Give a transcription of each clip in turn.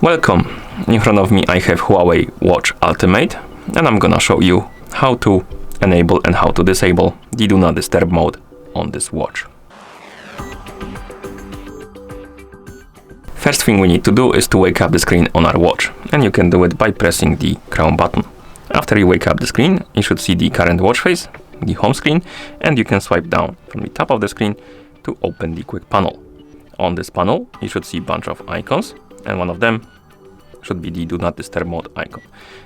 Welcome! In front of me I have Huawei Watch Ultimate, and I'm gonna show you how to enable and how to disable the Do Not Disturb mode on this watch. First thing we need to do is to wake up the screen on our watch, and you can do it by pressing the crown button. After you wake up the screen, you should see the current watch face, the home screen, and you can swipe down from the top of the screen to open the quick panel. On this panel, you should see a bunch of icons, and one of them should be the Do Not Disturb mode icon.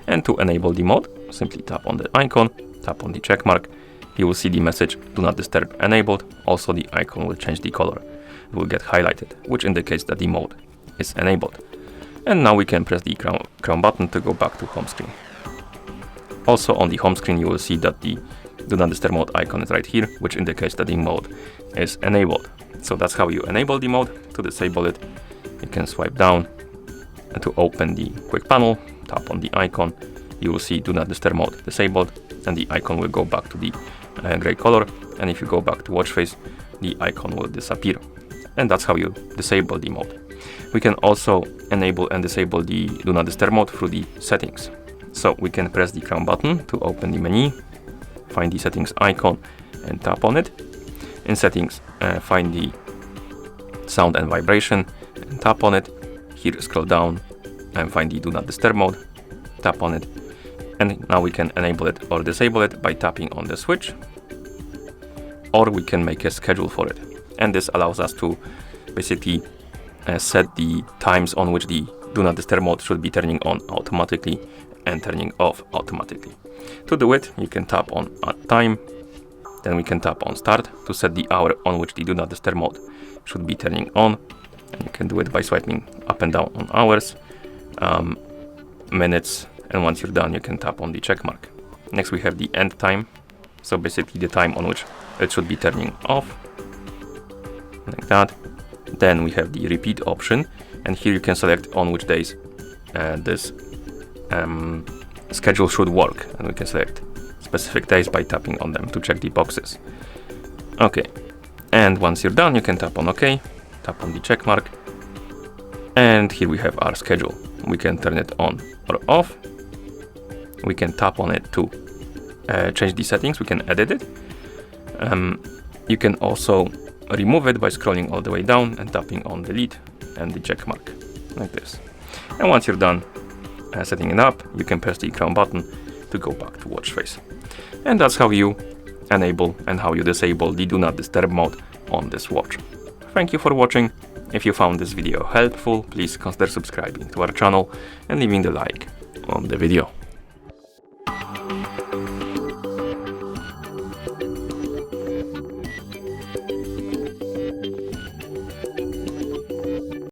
And to enable the mode, simply tap on the icon, tap on the check mark. You will see the message Do Not Disturb enabled. Also, the icon will change the color. It will get highlighted, which indicates that the mode is enabled. And now we can press the crown button to go back to home screen. Also on the home screen, you will see that the Do Not Disturb mode icon is right here, which indicates that the mode is enabled. So that's how you enable the mode. To disable it, you can swipe down, and to open the quick panel, tap on the icon. You will see Do Not Disturb mode disabled, and the icon will go back to the gray color. And if you go back to watch face, the icon will disappear. And that's how you disable the mode. We can also enable and disable the Do Not Disturb mode through the settings. So we can press the crown button to open the menu, find the settings icon and tap on it. In settings, find the sound and vibration and tap on it. Here scroll down and find the Do Not Disturb mode, tap on it. And now we can enable it or disable it by tapping on the switch, or we can make a schedule for it. And this allows us to basically set the times on which the Do Not Disturb mode should be turning on automatically and turning off automatically. To do it, you can tap on Add Time, then we can tap on Start to set the hour on which the Do Not Disturb mode should be turning on. And you can do it by swiping up and down on hours, minutes, and once you're done, you can tap on the check mark. Next, we have the End Time, so basically the time on which it should be turning off, like that. Then we have the Repeat option, and here you can select on which days this schedule should work, and we can select specific days by tapping on them to check the boxes. Okay, and once you're done, you can tap on OK, tap on the check mark, and here we have our schedule. We can turn it on or off. We can tap on it to change the settings. We can edit it. You can also remove it by scrolling all the way down and tapping on delete and the check mark, like this. And once you're done setting it up, you can press the crown button to go back to watch face. And that's how you enable and how you disable the Do Not Disturb mode on this watch. Thank you for watching. If you found this video helpful, please consider subscribing to our channel and leaving the like on the video.